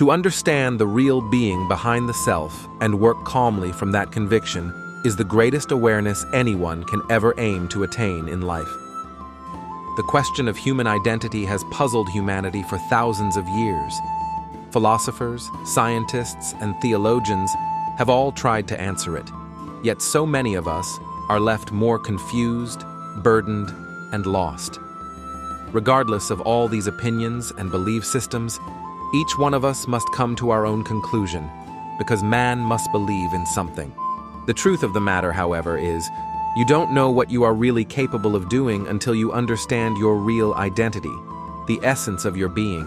To understand the real being behind the self and work calmly from that conviction is the greatest awareness anyone can ever aim to attain in life. The question of human identity has puzzled humanity for thousands of years. Philosophers, scientists, and theologians have all tried to answer it, yet so many of us are left more confused, burdened, and lost. Regardless of all these opinions and belief systems, each one of us must come to our own conclusion, because man must believe in something. The truth of the matter, however, is you don't know what you are really capable of doing until you understand your real identity, the essence of your being.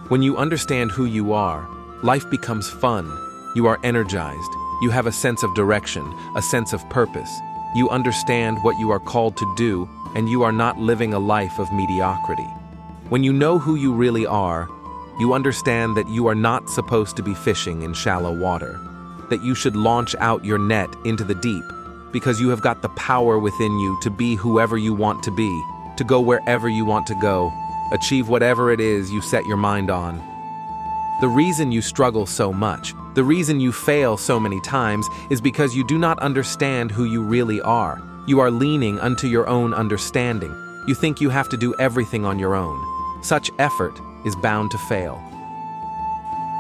When you understand who you are, life becomes fun. You are energized. You have a sense of direction, a sense of purpose. You understand what you are called to do, and you are not living a life of mediocrity. When you know who you really are, you understand that you are not supposed to be fishing in shallow water, that you should launch out your net into the deep, because you have got the power within you to be whoever you want to be, to go wherever you want to go, achieve whatever it is you set your mind on. The reason you struggle so much, the reason you fail so many times, is because you do not understand who you really are. You are leaning unto your own understanding. You think you have to do everything on your own. Such effort is bound to fail.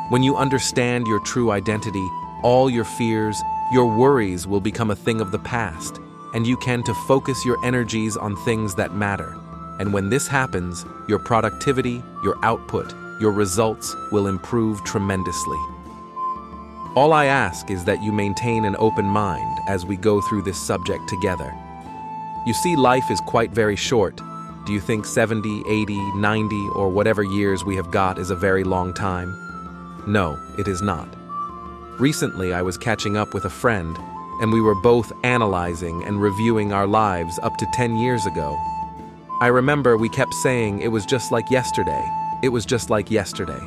When you understand your true identity, all your fears, your worries will become a thing of the past, and you can focus your energies on things that matter. And when this happens, your productivity, your output, your results will improve tremendously. All I ask is that you maintain an open mind as we go through this subject together. You see, life is quite very short. Do you think 70, 80, 90, or whatever years we have got is a very long time? No, it is not. Recently, I was catching up with a friend, and we were both analyzing and reviewing our lives up to 10 years ago. I remember we kept saying it was just like yesterday. It was just like yesterday.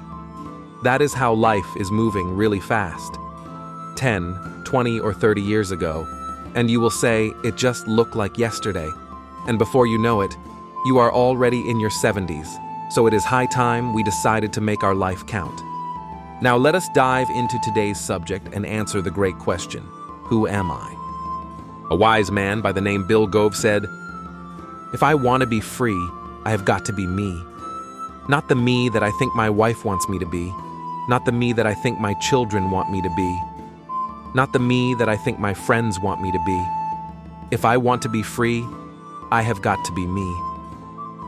That is how life is moving really fast. 10, 20, or 30 years ago, and you will say it just looked like yesterday. And before you know it, you are already in your 70s. So it is high time we decided to make our life count. Now let us dive into today's subject and answer the great question, who am I? A wise man by the name Bill Gove said, "If I want to be free, I have got to be me. Not the me that I think my wife wants me to be, not the me that I think my children want me to be, not the me that I think my friends want me to be. If I want to be free, I have got to be me.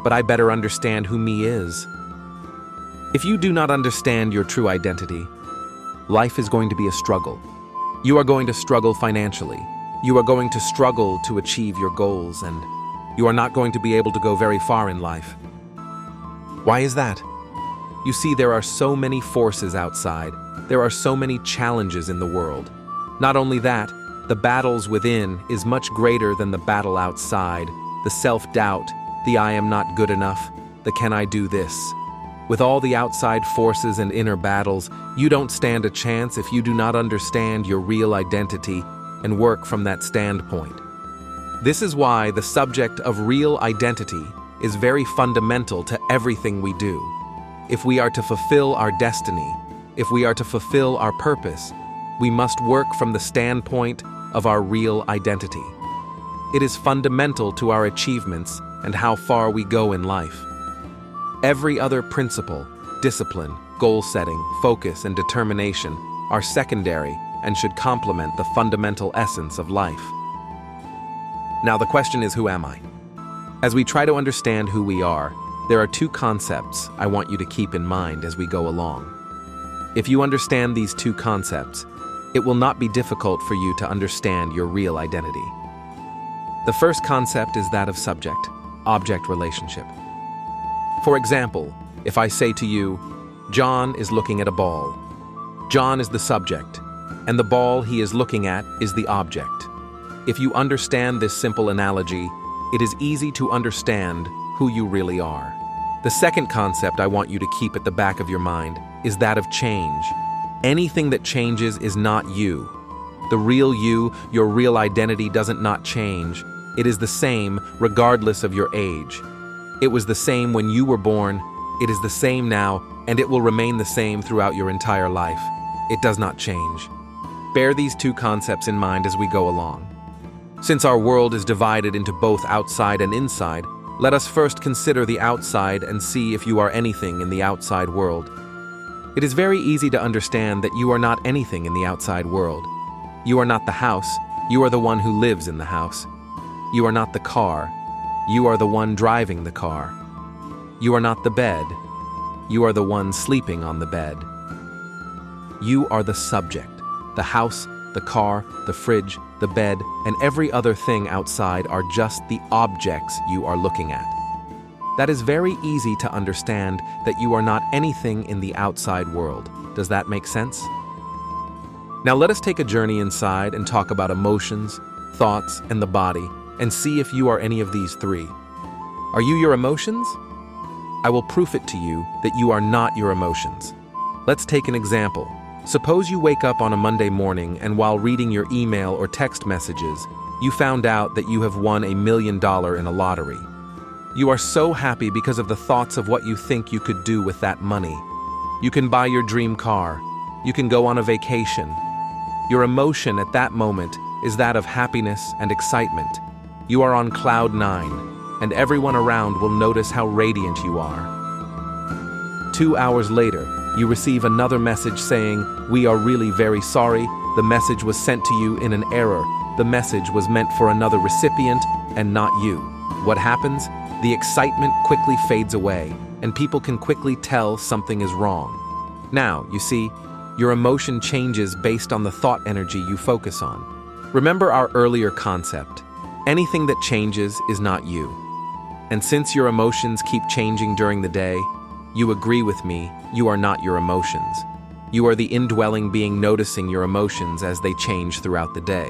But I better understand who me is." If you do not understand your true identity, life is going to be a struggle. You are going to struggle financially. You are going to struggle to achieve your goals, and you are not going to be able to go very far in life. Why is that? You see, there are so many forces outside. There are so many challenges in the world. Not only that, the battles within is much greater than the battle outside. The self-doubt, the I am not good enough, the can I do this. With all the outside forces and inner battles, you don't stand a chance if you do not understand your real identity and work from that standpoint. This is why the subject of real identity is very fundamental to everything we do. If we are to fulfill our destiny, if we are to fulfill our purpose, we must work from the standpoint of our real identity. It is fundamental to our achievements and how far we go in life. Every other principle, discipline, goal setting, focus, and determination are secondary and should complement the fundamental essence of life. Now the question is, who am I? As we try to understand who we are, there are two concepts I want you to keep in mind as we go along. If you understand these two concepts, it will not be difficult for you to understand your real identity. The first concept is that of subject-object relationship. For example, if I say to you, John is looking at a ball. John is the subject, and the ball he is looking at is the object. If you understand this simple analogy, it is easy to understand who you really are. The second concept I want you to keep at the back of your mind is that of change. Anything that changes is not you. The real you, your real identity, doesn't not change. It is the same regardless of your age. It was the same when you were born. It is the same now, and it will remain the same throughout your entire life. It does not change. Bear these two concepts in mind as we go along. Since our world is divided into both outside and inside, let us first consider the outside and see if you are anything in the outside world. It is very easy to understand that you are not anything in the outside world. You are not the house, you are the one who lives in the house. You are not the car, you are the one driving the car. You are not the bed, you are the one sleeping on the bed. You are the subject. The house, the car, the fridge, the bed, and every other thing outside are just the objects you are looking at. That is very easy to understand that you are not anything in the outside world. Does that make sense? Now let us take a journey inside and talk about emotions, thoughts, and the body, and see if you are any of these three. Are you your emotions? I will prove it to you that you are not your emotions. Let's take an example. Suppose you wake up on a Monday morning and while reading your email or text messages, you found out that you have won $1 million in a lottery. You are so happy because of the thoughts of what you think you could do with that money. You can buy your dream car. You can go on a vacation. Your emotion at that moment is that of happiness and excitement. You are on cloud 9, and everyone around will notice how radiant you are. 2 hours later, you receive another message saying, "We are really very sorry. The message was sent to you in an error. The message was meant for another recipient and not you." What happens? The excitement quickly fades away, and people can quickly tell something is wrong. Now, you see, your emotion changes based on the thought energy you focus on. Remember our earlier concept. Anything that changes is not you. And since your emotions keep changing during the day, you agree with me, you are not your emotions. You are the indwelling being noticing your emotions as they change throughout the day.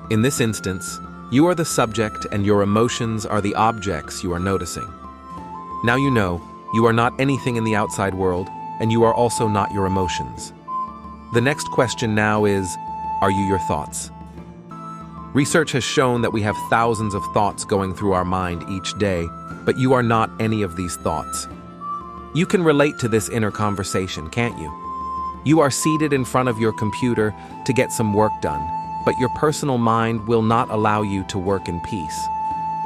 In this instance, you are the subject and your emotions are the objects you are noticing. Now you know, you are not anything in the outside world, and you are also not your emotions. The next question now is, are you your thoughts? Research has shown that we have thousands of thoughts going through our mind each day, but you are not any of these thoughts. You can relate to this inner conversation, can't you? You are seated in front of your computer to get some work done, but your personal mind will not allow you to work in peace.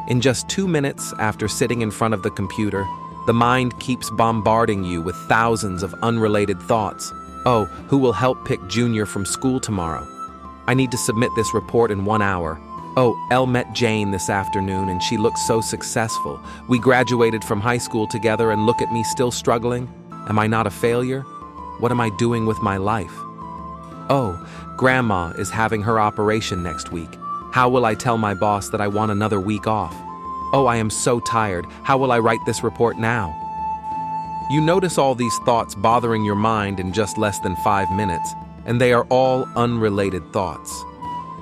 In just 2 minutes after sitting in front of the computer, the mind keeps bombarding you with thousands of unrelated thoughts. Oh, who will help pick Junior from school tomorrow? I need to submit this report in 1 hour. Oh, Elle met Jane this afternoon and she looks so successful. We graduated from high school together and look at me still struggling. Am I not a failure? What am I doing with my life? Oh, Grandma is having her operation next week. How will I tell my boss that I want another week off? Oh, I am so tired. How will I write this report now? You notice all these thoughts bothering your mind in just less than 5 minutes, and they are all unrelated thoughts.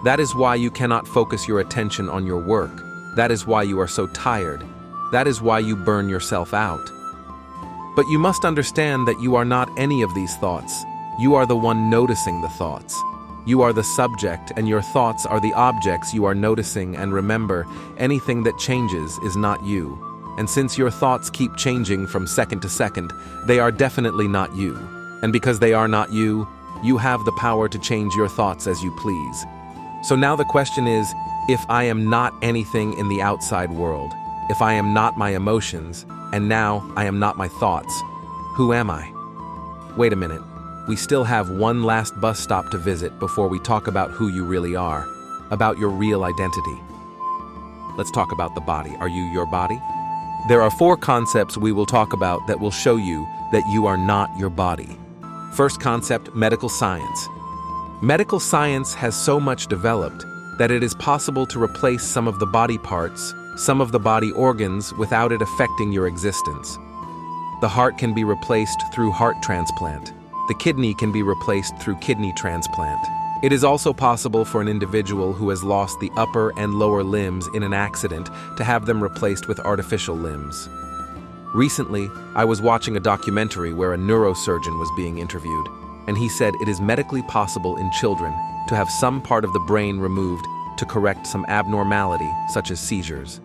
That is why you cannot focus your attention on your work. That is why you are so tired. That is why you burn yourself out. But you must understand that you are not any of these thoughts. You are the one noticing the thoughts. You are the subject, and your thoughts are the objects you are noticing, and remember, anything that changes is not you. And since your thoughts keep changing from second to second, they are definitely not you. And because they are not you, you have the power to change your thoughts as you please. So now the question is, if I am not anything in the outside world, if I am not my emotions, and now I am not my thoughts, who am I? Wait a minute. We still have one last bus stop to visit before we talk about who you really are, about your real identity. Let's talk about the body. Are you your body? There are 4 concepts we will talk about that will show you that you are not your body. First concept, medical science. Medical science has so much developed that it is possible to replace some of the body parts, some of the body organs without it affecting your existence. The heart can be replaced through heart transplant. The kidney can be replaced through kidney transplant. It is also possible for an individual who has lost the upper and lower limbs in an accident to have them replaced with artificial limbs. Recently, I was watching a documentary where a neurosurgeon was being interviewed, and he said it is medically possible in children to have some part of the brain removed to correct some abnormality, such as seizures.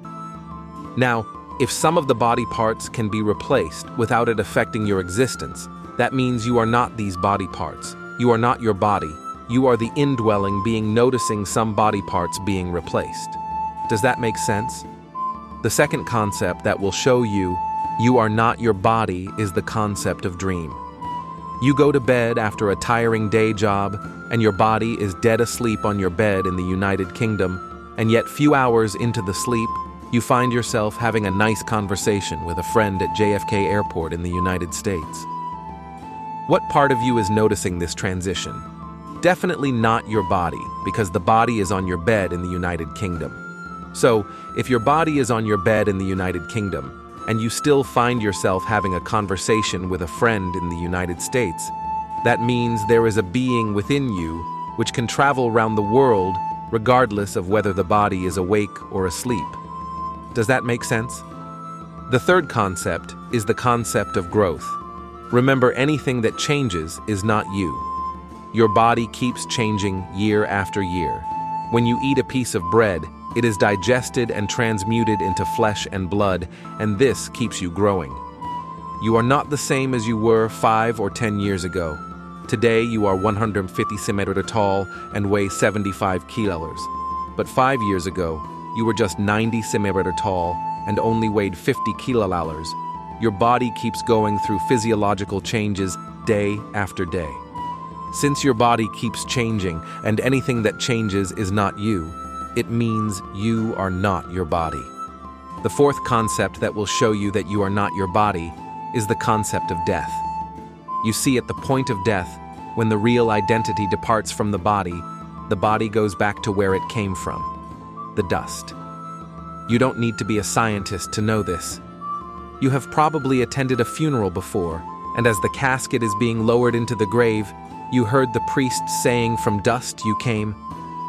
Now, If some of the body parts can be replaced without it affecting your existence, that means you are not these body parts. You are not your body. You are the indwelling being noticing some body parts being replaced. Does that make sense? The second concept that will show you are not your body is the concept of dream. You go to bed after a tiring day job, and your body is dead asleep on your bed in the United Kingdom, and yet few hours into the sleep, you find yourself having a nice conversation with a friend at JFK Airport in the United States. What part of you is noticing this transition? Definitely not your body, because the body is on your bed in the United Kingdom. So, if your body is on your bed in the United Kingdom, and you still find yourself having a conversation with a friend in the United States, that means there is a being within you which can travel around the world regardless of whether the body is awake or asleep. Does that make sense? The third concept is the concept of growth. Remember, anything that changes is not you. Your body keeps changing year after year. When you eat a piece of bread, it is digested and transmuted into flesh and blood, and this keeps you growing. You are not the same as you were 5 or 10 years ago. Today you are 150 centimeters tall and weigh 75 kilos. But 5 years ago, you were just 90 centimeters tall and only weighed 50 kilos. Your body keeps going through physiological changes day after day. Since your body keeps changing and anything that changes is not you, it means you are not your body. The fourth concept that will show you that you are not your body is the concept of death. You see, at the point of death, when the real identity departs from the body goes back to where it came from, the dust. You don't need to be a scientist to know this. You have probably attended a funeral before, and as the casket is being lowered into the grave, you heard the priest saying, "From dust you came,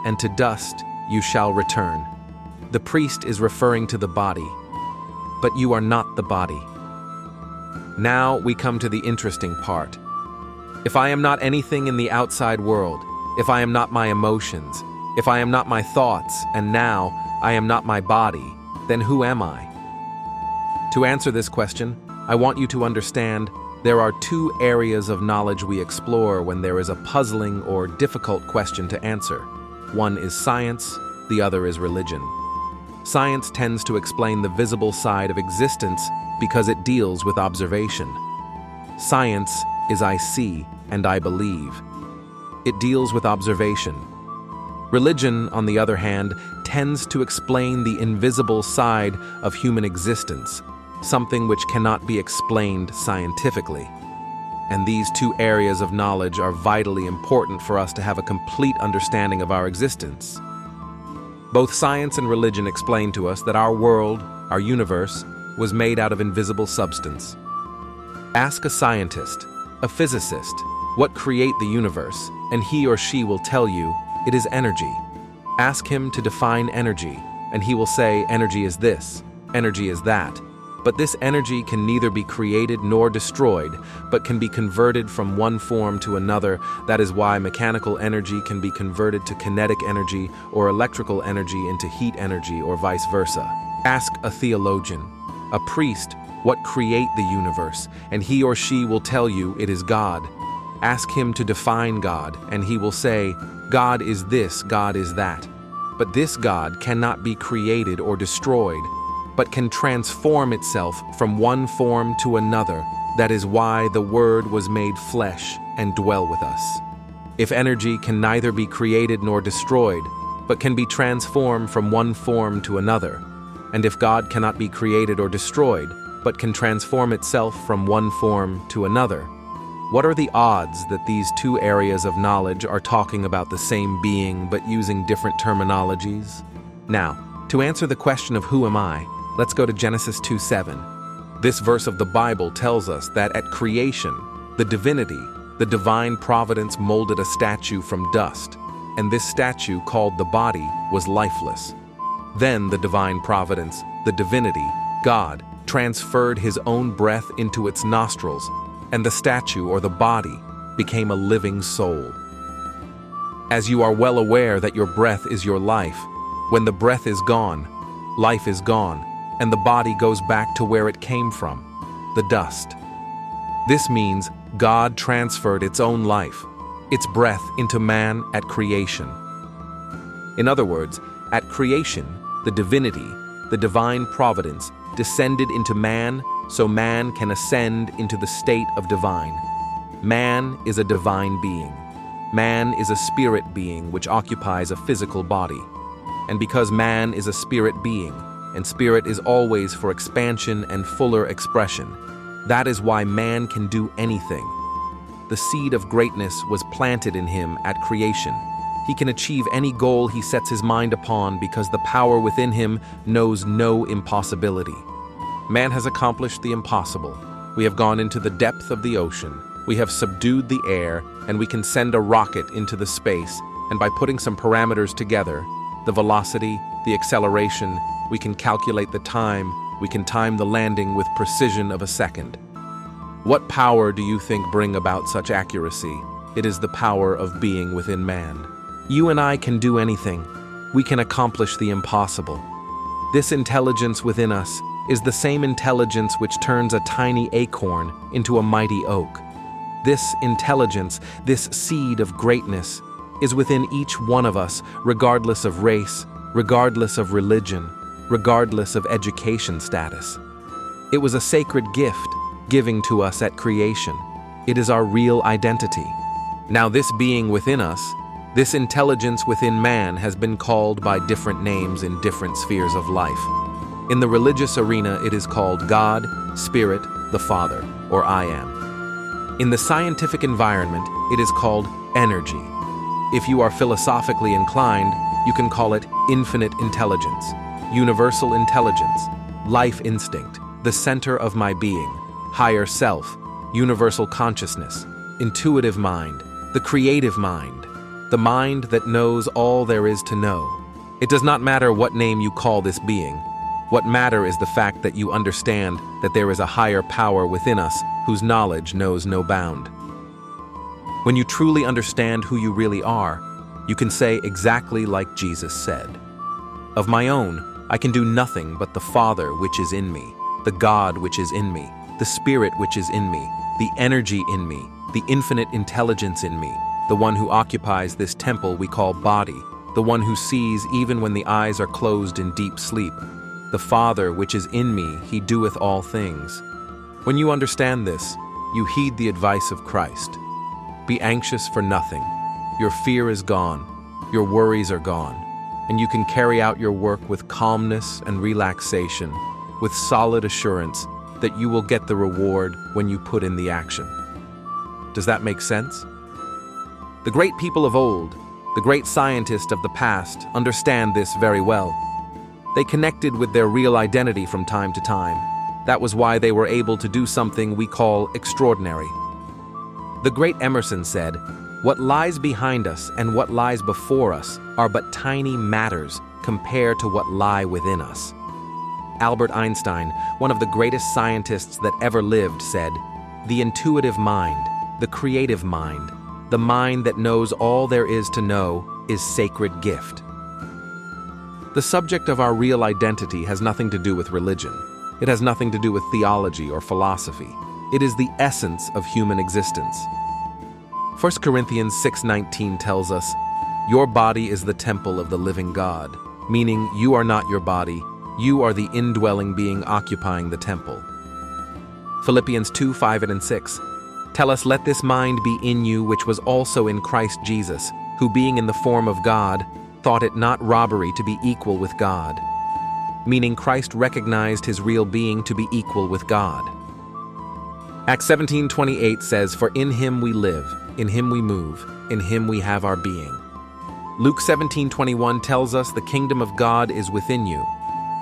and to dust you shall return." The priest is referring to the body, but you are not the body. Now we come to the interesting part. If I am not anything in the outside world, if I am not my emotions, if I am not my thoughts, and now I am not my body, then who am I? To answer this question, I want you to understand there are two areas of knowledge we explore when there is a puzzling or difficult question to answer. One is science, the other is religion. Science tends to explain the visible side of existence because it deals with observation. Science is I see and I believe. It deals with observation. Religion, on the other hand, tends to explain the invisible side of human existence, something which cannot be explained scientifically. And these two areas of knowledge are vitally important for us to have a complete understanding of our existence. Both science and religion explain to us that our world, our universe, was made out of invisible substance. Ask a scientist, a physicist, what create the universe, and he or she will tell you it is energy. Ask him to define energy, and he will say energy is this, energy is that. But this energy can neither be created nor destroyed, but can be converted from one form to another. That is why mechanical energy can be converted to kinetic energy or electrical energy into heat energy or vice versa. Ask a theologian, a priest, what create the universe, and he or she will tell you it is God. Ask him to define God, and he will say, God is this, God is that. But this God cannot be created or destroyed, but can transform itself from one form to another. That is why the Word was made flesh and dwell with us. If energy can neither be created nor destroyed, but can be transformed from one form to another, and if God cannot be created or destroyed, but can transform itself from one form to another, what are the odds that these two areas of knowledge are talking about the same being but using different terminologies? Now, to answer the question of who am I, let's go to Genesis 2:7. This verse of the Bible tells us that at creation, the divinity, the divine providence molded a statue from dust, and this statue, called the body, was lifeless. Then the divine providence, the divinity, God, transferred his own breath into its nostrils, and the statue or the body became a living soul. As you are well aware that your breath is your life, when the breath is gone, life is gone. and the body goes back to where it came from, the dust. This means God transferred its own life, its breath, into man at creation. In other words, at creation, the divinity, the divine providence, descended into man so man can ascend into the state of divine. Man is a divine being. Man is a spirit being which occupies a physical body. And because man is a spirit being, and spirit is always for expansion and fuller expression, that is why man can do anything. The seed of greatness was planted in him at creation. He can achieve any goal he sets his mind upon because the power within him knows no impossibility. Man has accomplished the impossible. We have gone into the depth of the ocean. We have subdued the air, and we can send a rocket into the space, and by putting some parameters together, the velocity, the acceleration, we can calculate the time, we can time the landing with precision of a second. What power do you think bring about such accuracy? It is the power of being within man. You and I can do anything. We can accomplish the impossible. This intelligence within us is the same intelligence which turns a tiny acorn into a mighty oak. This intelligence, this seed of greatness, is within each one of us, regardless of race, regardless of religion, regardless of education status. It was a sacred gift giving to us at creation. It is our real identity. Now this being within us, this intelligence within man has been called by different names in different spheres of life. In the religious arena, it is called God, Spirit, the Father, or I Am. In the scientific environment, it is called energy. If you are philosophically inclined, you can call it infinite intelligence, universal intelligence, life instinct, the center of my being, higher self, universal consciousness, intuitive mind, the creative mind, the mind that knows all there is to know. It does not matter what name you call this being. What matter is the fact that you understand that there is a higher power within us whose knowledge knows no bound. When you truly understand who you really are, you can say exactly like Jesus said, "Of my own, I can do nothing but the Father which is in me, the God which is in me, the Spirit which is in me, the energy in me, the infinite intelligence in me, the one who occupies this temple we call body, the one who sees even when the eyes are closed in deep sleep. The Father which is in me, he doeth all things." When you understand this, you heed the advice of Christ. Be anxious for nothing. Your fear is gone, your worries are gone, and you can carry out your work with calmness and relaxation, with solid assurance that you will get the reward when you put in the action. Does that make sense? The great people of old, the great scientists of the past, understand this very well. They connected with their real identity from time to time. That was why they were able to do something we call extraordinary. The great Emerson said, "What lies behind us and what lies before us are but tiny matters compared to what lie within us." Albert Einstein, one of the greatest scientists that ever lived, said, "The intuitive mind, the creative mind, the mind that knows all there is to know, is sacred gift." The subject of our real identity has nothing to do with religion. It has nothing to do with theology or philosophy. It is the essence of human existence. 1 Corinthians 6:19 tells us, "Your body is the temple of the living God," meaning you are not your body, you are the indwelling being occupying the temple. Philippians 2:5-6 tell us, "Let this mind be in you which was also in Christ Jesus, who being in the form of God, thought it not robbery to be equal with God," meaning Christ recognized his real being to be equal with God. Acts 17:28 says, "For in him we live, in him we move, in him we have our being." Luke 17:21 tells us the kingdom of God is within you.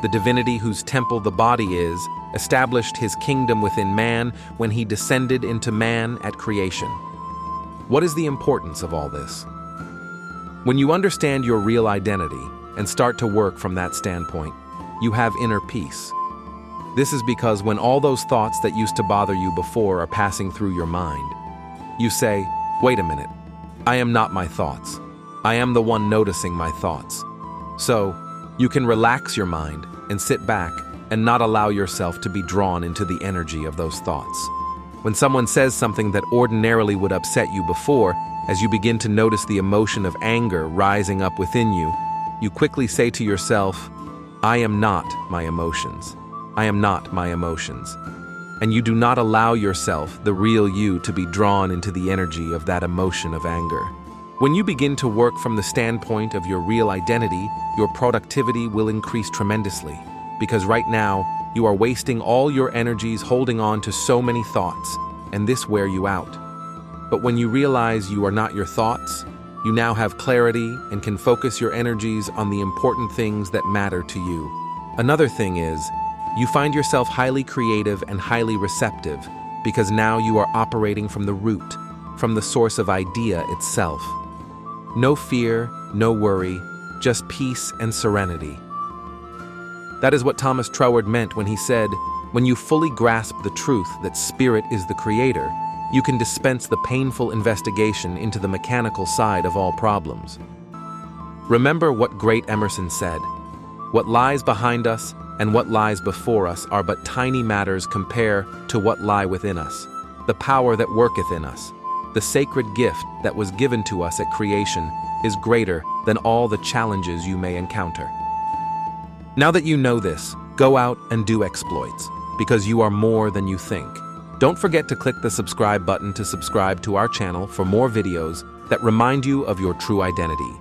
The divinity whose temple the body is, established his kingdom within man when he descended into man at creation. What is the importance of all this? When you understand your real identity and start to work from that standpoint, you have inner peace. This is because when all those thoughts that used to bother you before are passing through your mind, you say, "Wait a minute, I am not my thoughts. I am the one noticing my thoughts." So, you can relax your mind and sit back and not allow yourself to be drawn into the energy of those thoughts. When someone says something that ordinarily would upset you before, as you begin to notice the emotion of anger rising up within you, you quickly say to yourself, "I am not my emotions. I am not my emotions." And you do not allow yourself, the real you, to be drawn into the energy of that emotion of anger. When you begin to work from the standpoint of your real identity, your productivity will increase tremendously, because right now, you are wasting all your energies holding on to so many thoughts, and this wear you out. But when you realize you are not your thoughts, you now have clarity and can focus your energies on the important things that matter to you. Another thing is, you find yourself highly creative and highly receptive, because now you are operating from the root, from the source of idea itself. No fear, no worry, just peace and serenity. That is what Thomas Troward meant when he said, "When you fully grasp the truth that spirit is the creator, you can dispense the painful investigation into the mechanical side of all problems." Remember what great Emerson said, "What lies behind us and what lies before us are but tiny matters compare to what lie within us. The power that worketh in us, the sacred gift that was given to us at creation, is greater than all the challenges you may encounter." Now that you know this, go out and do exploits, because you are more than you think. Don't forget to click the subscribe button to subscribe to our channel for more videos that remind you of your true identity.